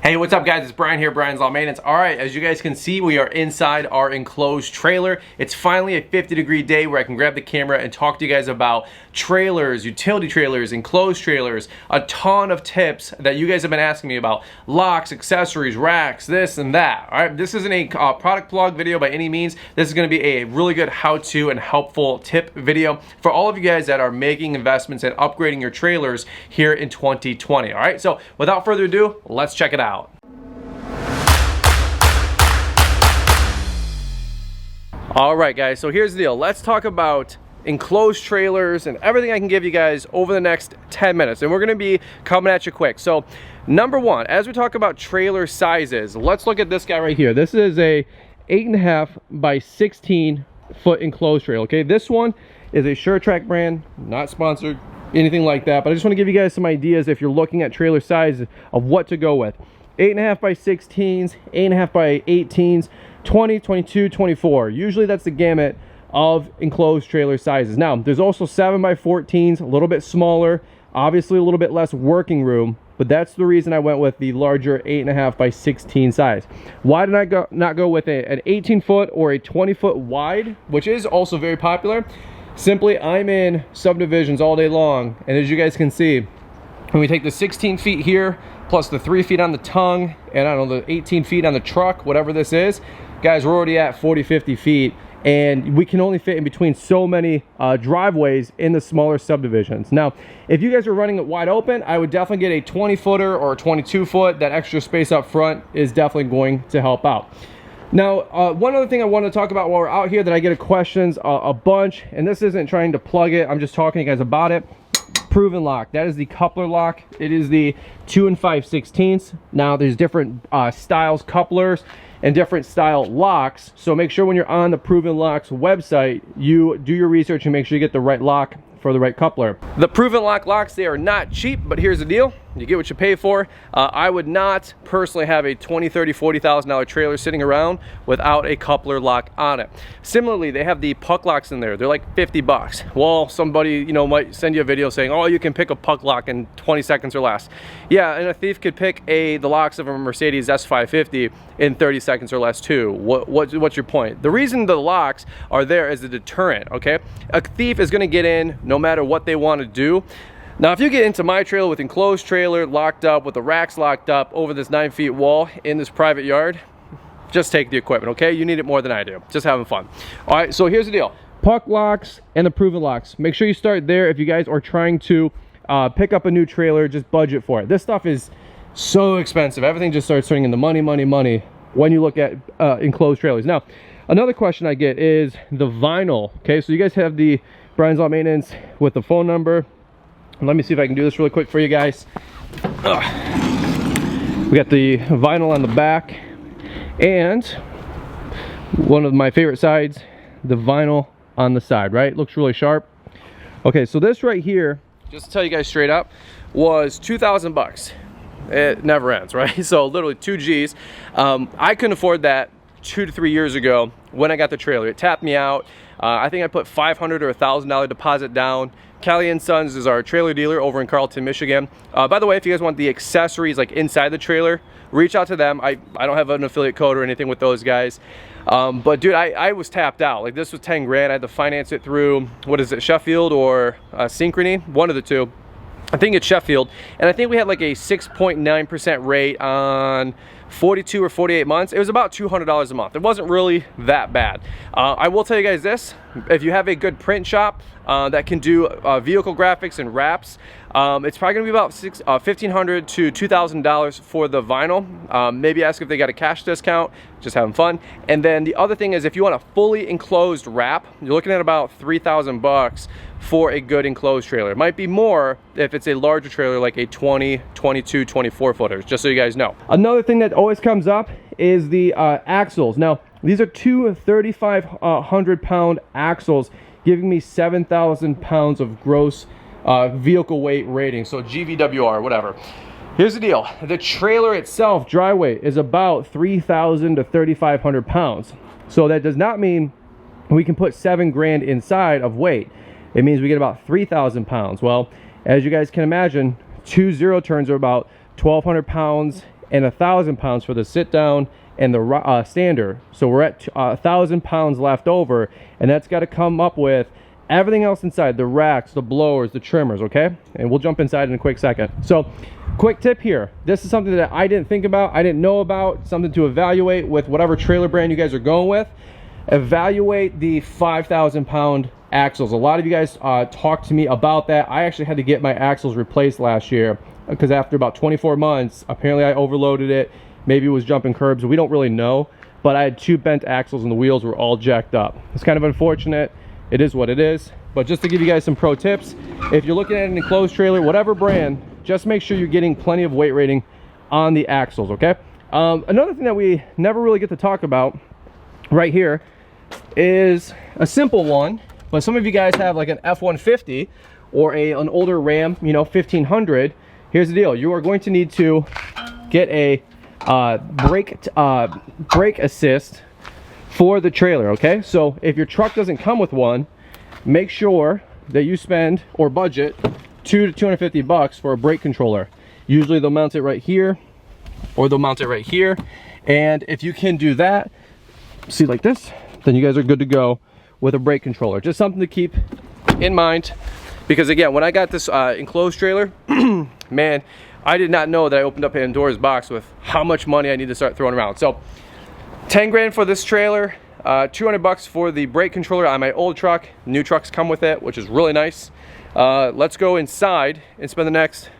Hey, what's up guys? It's Brian here, Brian's Law Maintenance. All right, as you guys can see, we are inside our enclosed trailer. It's finally a 50-degree day where I can grab the camera and talk to you guys about trailers, utility trailers, enclosed trailers, a ton of tips that you guys have been asking me about. Locks, accessories, racks, this and that. All right, this isn't a product plug video by any means. This is gonna be a really good how-to and helpful tip video for all of you guys that are making investments and upgrading your trailers here in 2020. All right, so without further ado, let's check it out. All right guys, so here's the deal. Let's talk about enclosed trailers and everything I can give you guys over the next 10 minutes, and we're gonna be coming at you quick. So number one, as we talk about trailer sizes, let's look at this guy right here. This is a 8.5 by 16 foot enclosed trailer. Okay, this one is a SureTrack brand, not sponsored, anything like that, but I just want to give you guys some ideas if you're looking at trailer size of what to go with. 8.5 by 16s, 8.5 by 18s, 20, 22, 24. Usually that's the gamut of enclosed trailer sizes. Now, there's also 7 by 14s, a little bit smaller, obviously a little bit less working room, but that's the reason I went with the larger 8.5 by 16 size. Why did I not go with an 18 foot or a 20 foot wide, which is also very popular? Simply, I'm in subdivisions all day long, and as you guys can see, when we take the 16 feet here, plus the 3 feet on the tongue, and I don't know, the 18 feet on the truck, whatever this is, guys, we're already at 40, 50 feet, and we can only fit in between so many driveways in the smaller subdivisions. Now, if you guys are running it wide open, I would definitely get a 20 footer or a 22 foot. That extra space up front is definitely going to help out. Now, one other thing I want to talk about while we're out here that I get questions a bunch, and this isn't trying to plug it, I'm just talking to you guys about it. Proven lock. That is the coupler lock. It is the 2 5/16. Now, there's different styles, couplers, and different style locks, so make sure when you're on the Proven Locks website, you do your research and make sure you get the right lock for the right coupler. The Proven Lock locks, they are not cheap, but here's the deal. You get what you pay for. I would not personally have a $20,000, $30,000, $40,000 trailer sitting around without a coupler lock on it. Similarly, they have the puck locks in there. They're like 50 bucks. Well, somebody, might send you a video saying, oh, you can pick a puck lock in 20 seconds or less. Yeah, and a thief could pick the locks of a Mercedes S550 in 30 seconds or less too. What's your point? The reason the locks are there is a deterrent, okay? A thief is gonna get in no matter what they want to do. Now, if you get into my trailer with enclosed trailer, locked up, with the racks locked up over this 9 feet wall in this private yard, just take the equipment, okay? You need it more than I do. Just having fun. All right, so here's the deal. Puck locks and the Proven Locks. Make sure you start there if you guys are trying to pick up a new trailer, just budget for it. This stuff is so expensive. Everything just starts turning into money, money, money when you look at enclosed trailers. Now, another question I get is the vinyl, okay? So you guys have the Brian's Law Maintenance with the phone number. Let me see if I can do this really quick for you guys. We got the vinyl on the back, and one of my favorite sides, the vinyl on the side, right? Looks really sharp. Okay, so this right here, just to tell you guys straight up, was 2,000 bucks. It never ends, right? So literally 2 G's. I couldn't afford that 2 to 3 years ago when I got the trailer. It tapped me out. I think I put $500 or $1,000 deposit down. Kelly & Sons is our trailer dealer over in Carlton, Michigan. By the way, if you guys want the accessories like inside the trailer, reach out to them. I don't have an affiliate code or anything with those guys. But dude, I was tapped out. Like, this was 10 grand. I had to finance it through, what is it, Sheffield or Synchrony? One of the two. I think it's Sheffield. And I think we had like a 6.9% rate on 42 or 48 months. It was about $200 a month. It wasn't really that bad. I will tell you guys this, if you have a good print shop that can do vehicle graphics and wraps, it's probably gonna be about $1,500 to $2,000 for the vinyl. Maybe ask if they got a cash discount, just having fun. And then the other thing is, if you want a fully enclosed wrap, you're looking at about 3,000 bucks for a good enclosed trailer. It might be more if it's a larger trailer like a 20, 22, 24 footers, just so you guys know. Another thing that always comes up is the axles. Now, these are two 3,500 pound axles, giving me 7,000 pounds of gross vehicle weight rating, so GVWR, whatever. Here's the deal. The trailer itself, dry weight, is about 3,000 to 3,500 pounds. So that does not mean we can put 7 grand inside of weight. It means we get about 3,000 pounds. Well, as you guys can imagine, 2 zero turns are about 1,200 pounds, and 1,000 pounds for the sit down and the stander. So we're at 1,000 pounds left over, and that's got to come up with everything else inside, the racks, the blowers, the trimmers, okay? And we'll jump inside in a quick second. So quick tip here, this is something that I didn't think about, I didn't know about, something to evaluate with whatever trailer brand you guys are going with. Evaluate the 5,000 pound axles. A lot of you guys talked to me about that. I actually had to get my axles replaced last year because after about 24 months, apparently I overloaded it. Maybe it was jumping curbs, we don't really know, but I had 2 bent axles and the wheels were all jacked up. It's kind of unfortunate. It is what it is. But just to give you guys some pro tips, if you're looking at an enclosed trailer, whatever brand, just make sure you're getting plenty of weight rating on the axles, okay? Another thing that we never really get to talk about right here is a simple one, but some of you guys have like an F-150 or an older Ram, you know, 1500. Here's the deal, you are going to need to get a brake assist for the trailer, okay? So if your truck doesn't come with one, make sure that you spend or budget $200 to $250 for a brake controller. Usually they'll mount it right here or they'll mount it right here, and if you can do that, see, like this, then you guys are good to go with a brake controller. Just something to keep in mind, because again, when I got this enclosed trailer, man, I did not know that I opened up Pandora's box with how much money I need to start throwing around. So 10 grand for this trailer, 200 bucks for the brake controller on my old truck. New trucks come with it, which is really nice. Let's go inside and spend the next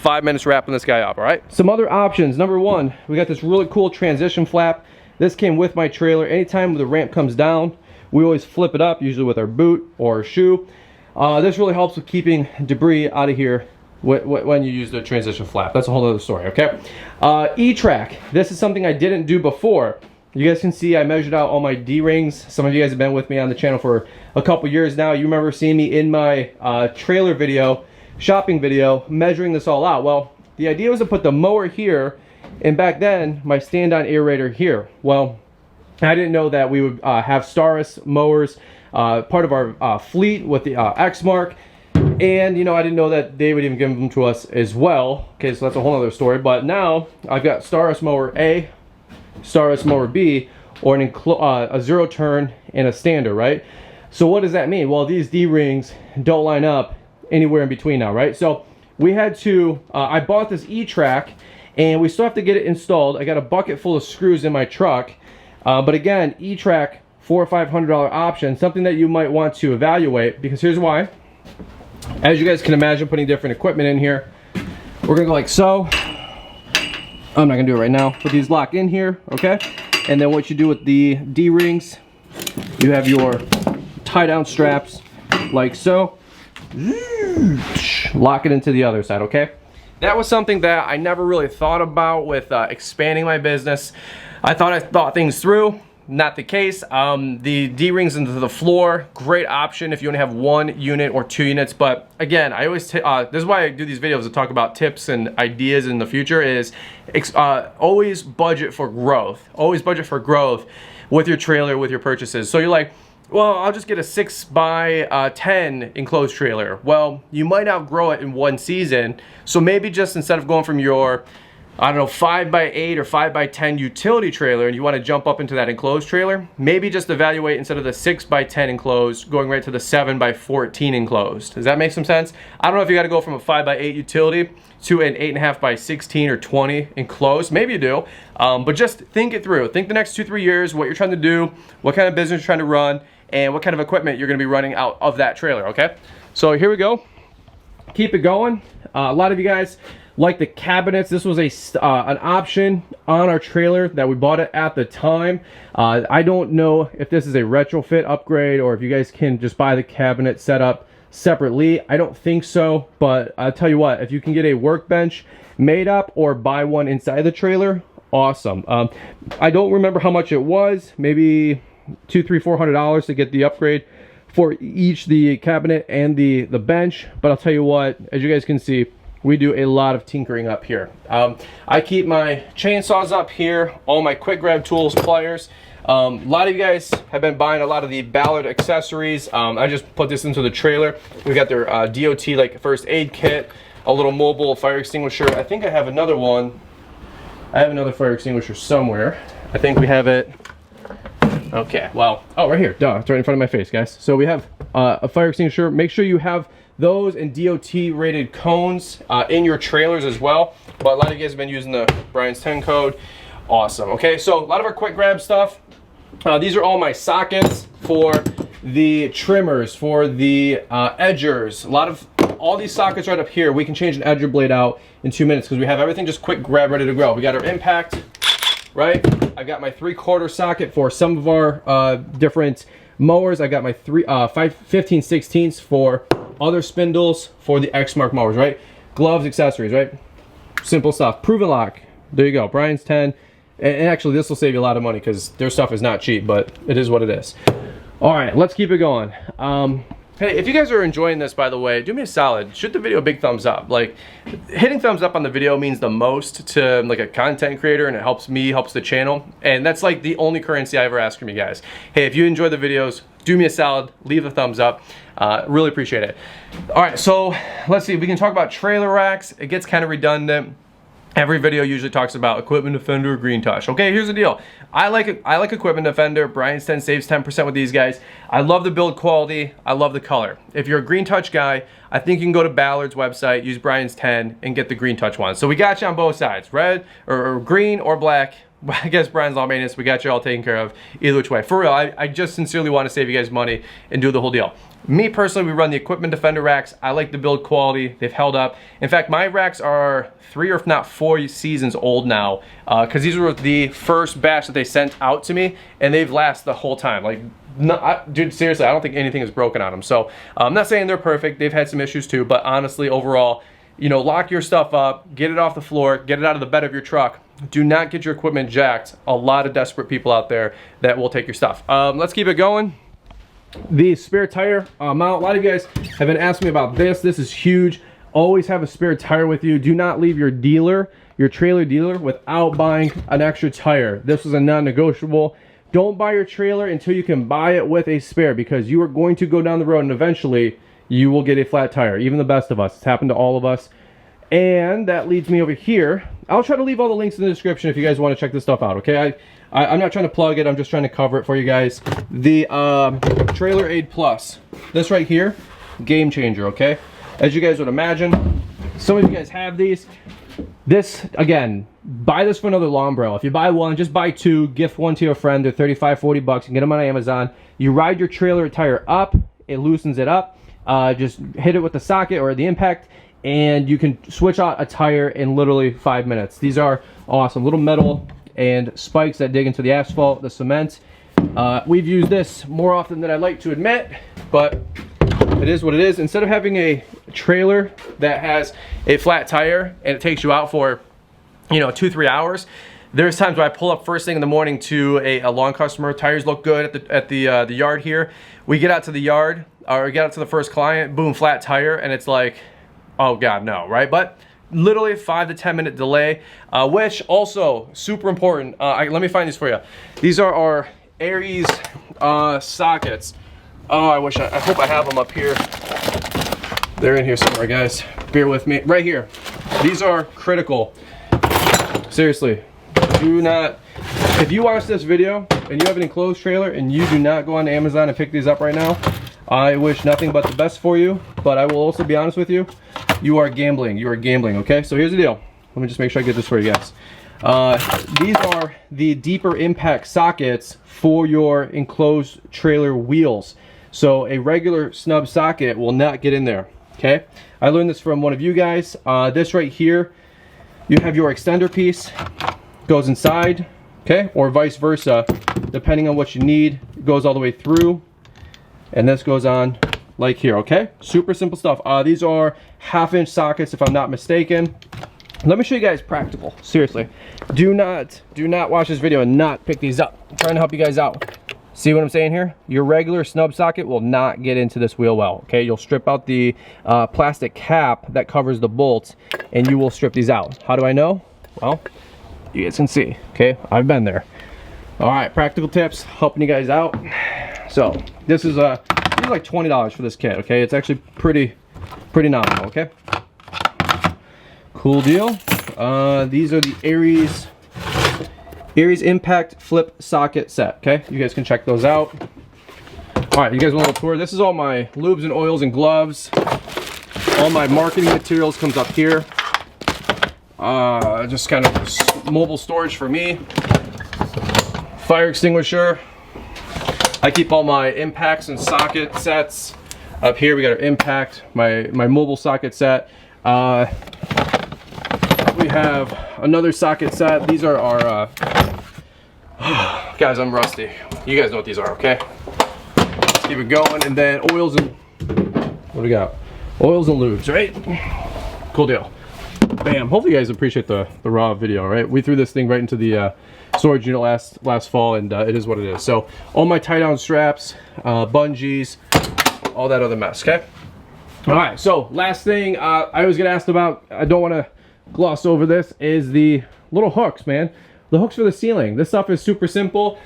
5 minutes wrapping this guy up, all right? Some other options. Number one, we got this really cool transition flap. This came with my trailer. Anytime the ramp comes down, we always flip it up, usually with our boot or our shoe. This really helps with keeping debris out of here when you use the transition flap. That's a whole other story, okay? E-track. This is something I didn't do before. You guys can see I measured out all my D-rings. Some of you guys have been with me on the channel for a couple years now. You remember seeing me in my trailer video, shopping video, measuring this all out. Well, the idea was to put the mower here, and back then, my stand-on aerator here. Well, I didn't know that we would have Starus mowers, part of our fleet with the X-Mark. And, you know, I didn't know that they would even give them to us as well. Okay, so that's a whole other story. But now, I've got Starus mower A, Starus mower B, or a zero turn and a stander, right? So what does that mean? Well, these D-rings don't line up anywhere in between now, right? So we had to, I bought this E-track, and we still have to get it installed. I got a bucket full of screws in my truck. But again, E-track, $400 or $500 option, something that you might want to evaluate, because here's why. As you guys can imagine, putting different equipment in here, we're gonna go like so. I'm not gonna do it right now, but these lock in here, okay? And then what you do with the D-rings, you have your tie down straps like so. Lock it into the other side, okay? That was something that I never really thought about with expanding my business. I thought things through. Not the case. The D-rings into the floor, great option if you only have 1 unit or 2 units. But again, I always this is why I do these videos to talk about tips and ideas in the future. Is always budget for growth. Always budget for growth with your trailer, with your purchases. So you're like, well, I'll just get a 6x10 enclosed trailer. Well, you might outgrow it in 1 season. So maybe just instead of going from your, I don't know, 5x8 or 5x10 utility trailer, and you want to jump up into that enclosed trailer, maybe just evaluate instead of the 6x10 enclosed, going right to the 7x14 enclosed. Does that make some sense? I don't know if you got to go from a 5x8 utility to an 8.5x16 or 20 enclosed. Maybe you do, but just think it through. Think the next 2-3 years, what you're trying to do, what kind of business you're trying to run, and what kind of equipment you're going to be running out of that trailer, okay? So here we go. Keep it going. A lot of you guys like the cabinets. This was an option on our trailer that we bought it at the time. I don't know if this is a retrofit upgrade or if you guys can just buy the cabinet set up separately. I don't think so, but I'll tell you what, if you can get a workbench made up or buy one inside the trailer, awesome. I don't remember how much it was, maybe $200, $300, $400 to get the upgrade for each, the cabinet and the bench. But I'll tell you what, as you guys can see, we do a lot of tinkering up here. I keep my chainsaws up here, all my quick grab tools, pliers. A lot of you guys have been buying a lot of the Ballard accessories. I just put this into the trailer. We've got their DOT like first aid kit, a little mobile fire extinguisher. I think I have another one I have another fire extinguisher somewhere. I think we have it. Okay, well, oh, right here, duh, it's right in front of my face, guys. So we have a fire extinguisher. Make sure you have those and DOT rated cones in your trailers as well. But a lot of you guys have been using the Brians10 code. Awesome. Okay, so a lot of our quick grab stuff. These are all my sockets for the trimmers, for the edgers. All these sockets right up here, we can change an edger blade out in 2 minutes because we have everything just quick grab ready to go. We got our impact, right? I've got my 3/4 socket for some of our different mowers. I got my 15/16 for other spindles for the X-Mark mowers, right? Gloves, accessories, right? Simple stuff. Proven lock. There you go. Brians10. And actually, this will save you a lot of money because their stuff is not cheap, but it is what it is. All right, let's keep it going. Hey, if you guys are enjoying this, by the way, do me a solid. Shoot the video a big thumbs up. Like, hitting thumbs up on the video means the most to like a content creator, and it helps me, helps the channel. And that's like the only currency I ever ask from you guys. Hey, if you enjoy the videos, do me a solid, leave a thumbs up. Really appreciate it. All right, so let's see. We can talk about trailer racks. It gets kind of redundant. Every video usually talks about Equipment Defender, Green Touch. Okay, here's the deal. I like Equipment Defender. Brians10 saves 10% with these guys. I love the build quality. I love the color. If you're a Green Touch guy, I think you can go to Ballard's website, use Brians10, and get the Green Touch one. So we got you on both sides, red or green or black. I guess Brian's Law Maintenance, we got you all taken care of either which way. For real, I just sincerely want to save you guys money and do the whole deal. Me personally, we run the Equipment Defender racks. I like the build quality. They've held up. In fact, my racks are 3 or if not 4 seasons old now because these were the first batch that they sent out to me, and they've lasted the whole time. Like, dude, seriously, I don't think anything is broken on them. So I'm not saying they're perfect. They've had some issues too, but honestly, overall, you know, lock your stuff up, get it off the floor, get it out of the bed of your truck. Do not get your equipment jacked. A lot of desperate people out there that will take your stuff. Let's keep it going. The spare tire mount. A lot of you guys have been asking me about this. This is huge. Always have a spare tire with you. Do not leave your dealer, your trailer dealer, without buying an extra tire. This is a non-negotiable. Don't buy your trailer until you can buy it with a spare, because you are going to go down the road and eventually you will get a flat tire. Even the best of us. It's happened to all of us. And that leads me over here. I'll try to leave all the links in the description if you guys want to check this stuff out, okay? I'm not trying to plug it. I'm just trying to cover it for you guys. The Trailer Aid Plus. This right here, game changer, okay? As you guys would imagine, some of you guys have these. This, again, buy this for another lawn umbrella. If you buy one, just buy 2, gift one to your friend. They're 35, 40 bucks. You can get them on Amazon. You ride your trailer tire up, it loosens it up. Just hit it with the socket or the impact, and you can switch out a tire in literally 5 minutes. These are awesome. Little metal and spikes that dig into the asphalt, the cement. We've used this more often than I'd like to admit, but it is what it is. Instead of having a trailer that has a flat tire and it takes you out for, you know, 2-3 hours, there's times where I pull up first thing in the morning to a lawn customer. Tires look good at the yard here. We get out to the yard, or get out to the first client, boom, flat tire, and it's like, oh God, no, right? But literally 5 to 10 minute delay, which also super important. Let me find these for you. These are our Aries sockets. Oh, I hope I have them up here. They're in here somewhere, guys. Bear with me. Right here. These are critical. Seriously, do not. If you watch this video and you have an enclosed trailer and you do not go on Amazon and pick these up right now, I wish nothing but the best for you. But I will also be honest with you. You are gambling. You are gambling, okay? So here's the deal. Let me just make sure I get this for you guys. These are the deeper impact sockets for your enclosed trailer wheels. So a regular snub socket will not get in there, okay? I learned this from one of you guys. This right here, you have your extender piece, goes inside, okay? Or vice versa, depending on what you need. It goes all the way through, and this goes on like here, okay? Super simple stuff. These are 1/2 inch sockets if I'm not mistaken. Let me show you guys practical. Seriously, do not watch this video and not pick these up. I'm trying to help you guys out. See what I'm saying here? Your regular snub socket will not get into this wheel well, okay? You'll strip out the plastic cap that covers the bolt, and you will strip these out. How do I know? Well, you guys can see, okay? I've been there. All right, practical tips, helping you guys out. So this is like $20 for this kit, okay? It's actually pretty nominal, okay? Cool deal. These are the Aries Aries Impact Flip Socket Set, okay? You guys can check those out. All right, you guys want a little tour? This is all my lubes and oils and gloves. All my marketing materials comes up here. Just kind of mobile storage for me. Fire extinguisher. I keep all my impacts and socket sets. Up here we got our impact, my mobile socket set. We have another socket set. These are our, guys, I'm rusty. You guys know what these are, okay? Let's keep it going. And then oils and, what do we got? Oils and lubes, right? Cool deal. Bam. Hopefully you guys appreciate the raw video, right? We threw this thing right into the storage unit last fall, and it is what it is. So all my tie down straps, bungees, all that other mess, okay? All right, so last thing I was gonna ask about, I don't wanna gloss over this, is the little hooks, man. The hooks for the ceiling. This stuff is super simple.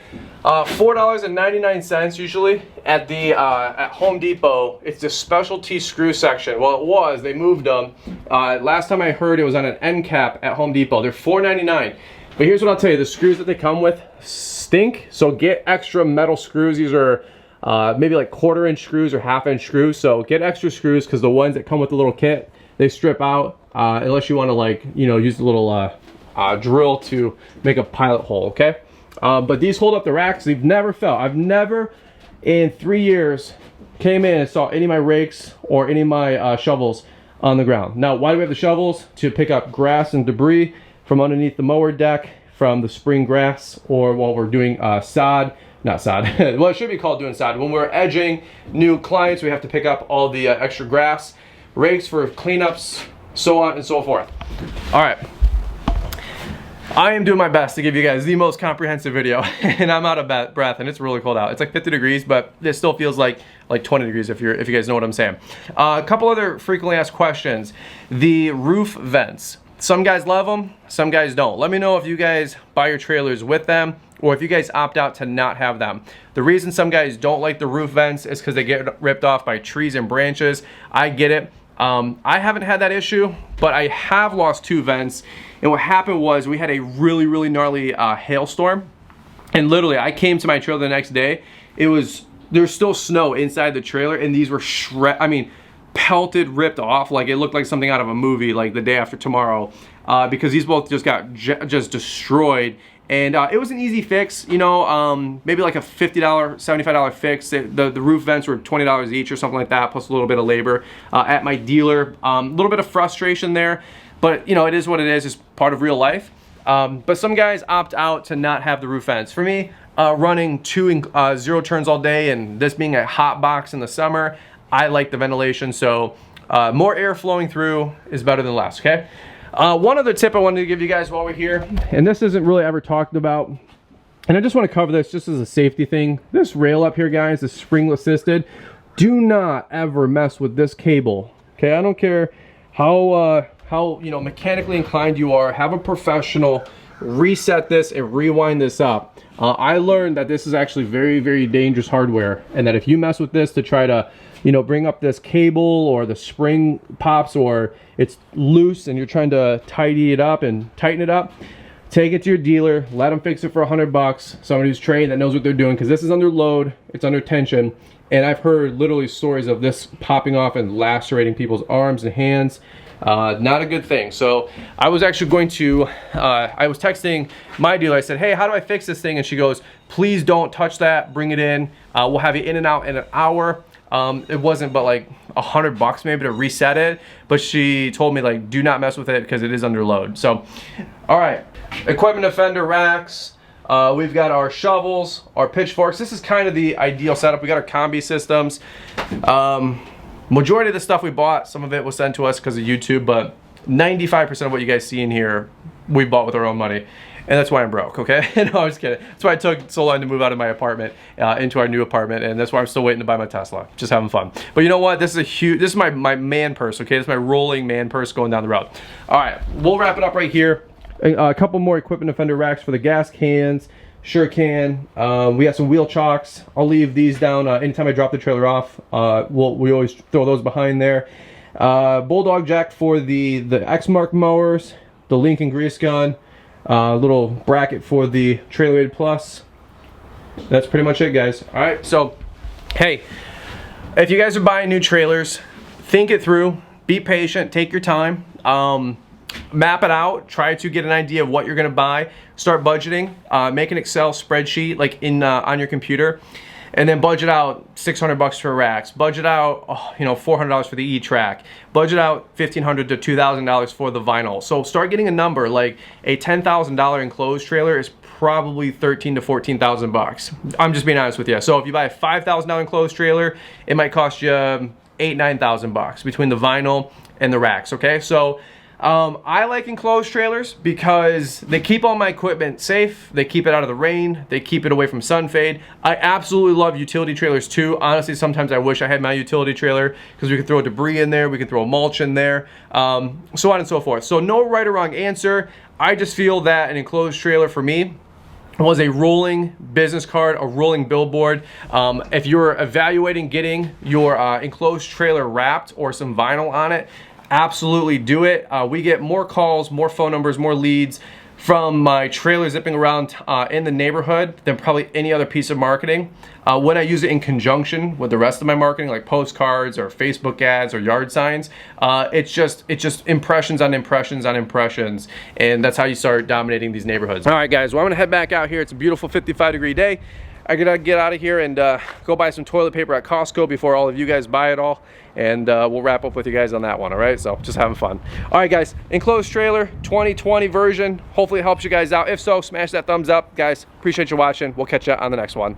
$4.99 usually at the at Home Depot. It's the specialty screw section. Well, it was. They moved them. Last time I heard, it was on an end cap at Home Depot. They're $4.99. But here's what I'll tell you: the screws that they come with stink. So get extra metal screws. These are maybe like 1/4 inch screws or 1/2 inch screws. So get extra screws, because the ones that come with the little kit, they strip out unless you want to, like, you know, use the little drill to make a pilot hole, okay? But these hold up the racks. They've never fell. I've never in 3 years came in and saw any of my rakes or any of my shovels on the ground. Now, why do we have the shovels? To pick up grass and debris from underneath the mower deck, from the spring grass, or while we're doing sod. Not sod. Well, it should be called doing sod. When we're edging new clients, we have to pick up all the extra grass. Rakes for cleanups, so on and so forth. All right. I am doing my best to give you guys the most comprehensive video, and I'm out of breath, and it's really cold out. It's like 50 degrees, but it still feels like 20 degrees if you guys know what I'm saying. A couple other frequently asked questions. The roof vents. Some guys love them, some guys don't. Let me know if you guys buy your trailers with them, or if you guys opt out to not have them. The reason some guys don't like the roof vents is because they get ripped off by trees and branches. I get it. I haven't had that issue, but I have lost 2 vents. And what happened was, we had a really, really gnarly hailstorm. And literally, I came to my trailer the next day. There's still snow inside the trailer, and these were pelted, ripped off. Like, it looked like something out of a movie, like The Day After Tomorrow, because these both just got just destroyed. And it was an easy fix, you know, maybe like a $50, $75 fix. The roof vents were $20 each or something like that, plus a little bit of labor at my dealer. A little bit of frustration there, but you know, it is what it is. It's part of real life. But some guys opt out to not have the roof vents. For me, running 2 0 turns all day, and this being a hot box in the summer, I like the ventilation. So more air flowing through is better than less, okay? One other tip I wanted to give you guys while we're here, and this isn't really ever talked about, and I just want to cover this just as a safety thing. This rail up here, guys, is spring assisted. Do not ever mess with this cable, okay? I don't care how you know, mechanically inclined you are. Have a professional reset this and rewind this up. I learned that this is actually very, very dangerous hardware, and that if you mess with this to try to, you know, bring up this cable, or the spring pops, or it's loose and you're trying to tidy it up and tighten it up, take it to your dealer, let them fix it for $100. Somebody who's trained, that knows what they're doing, because this is under load, it's under tension, and I've heard literally stories of this popping off and lacerating people's arms and hands. Not a good thing. So I was actually going to, I was texting my dealer. I said, hey, how do I fix this thing? And she goes, please don't touch that, bring it in. We'll have you in and out in an hour. It wasn't but like $100 maybe to reset it, but she told me, like, do not mess with it because it is under load. So, all right, equipment offender racks. We've got our shovels, our pitchforks. This is kind of the ideal setup. We got our combi systems. Majority of the stuff we bought, some of it was sent to us because of YouTube, but 95% of what you guys see in here, we bought with our own money. And that's why I'm broke, okay? No, I'm just kidding. That's why it took so long to move out of my apartment into our new apartment, and that's why I'm still waiting to buy my Tesla. Just having fun. But you know what? This is my man purse, okay? This is my rolling man purse going down the road. All right, we'll wrap it up right here. A couple more equipment offender racks for the gas cans. Sure can. We got some wheel chocks. I'll leave these down anytime I drop the trailer off. We always throw those behind there. Bulldog jack for the X-Mark mowers, the Lincoln grease gun. little bracket for the Trailer Aid Plus. That's pretty much it, guys. All right, so hey, if you guys are buying new trailers, think it through, be patient, take your time, map it out, try to get an idea of what you're gonna buy, start budgeting, make an Excel spreadsheet like in on your computer, and then budget out $600 for racks, budget out $400 for the E-Track, budget out $1,500 to $2,000 for the vinyl. So start getting a number. Like a $10,000 enclosed trailer is probably $13,000 to $14,000. I'm just being honest with you. So if you buy a $5,000 enclosed trailer, it might cost you $8,000 to $9,000 between the vinyl and the racks. Okay, so I like enclosed trailers because they keep all my equipment safe, they keep it out of the rain, they keep it away from sun fade. I absolutely love utility trailers too. Honestly, sometimes I wish I had my utility trailer because we can throw debris in there, we can throw mulch in there, so on and so forth. So no right or wrong answer. I just feel that an enclosed trailer for me was a rolling business card, a rolling billboard. If you're evaluating getting your enclosed trailer wrapped or some vinyl on it, absolutely do it. We get more calls, more phone numbers, more leads from my trailer zipping around in the neighborhood than probably any other piece of marketing. When I use it in conjunction with the rest of my marketing, like postcards or Facebook ads or yard signs, it's just impressions on impressions on impressions, and that's how you start dominating these neighborhoods. All right, guys, well, I'm gonna head back out here. It's a beautiful 55-degree day. I gotta get out of here and go buy some toilet paper at Costco before all of you guys buy it all, and we'll wrap up with you guys on that one. All right, so just having fun. All right, guys, enclosed trailer 2020 version. Hopefully it helps you guys out. If so, smash that thumbs up, guys. Appreciate you watching. We'll catch you on the next one.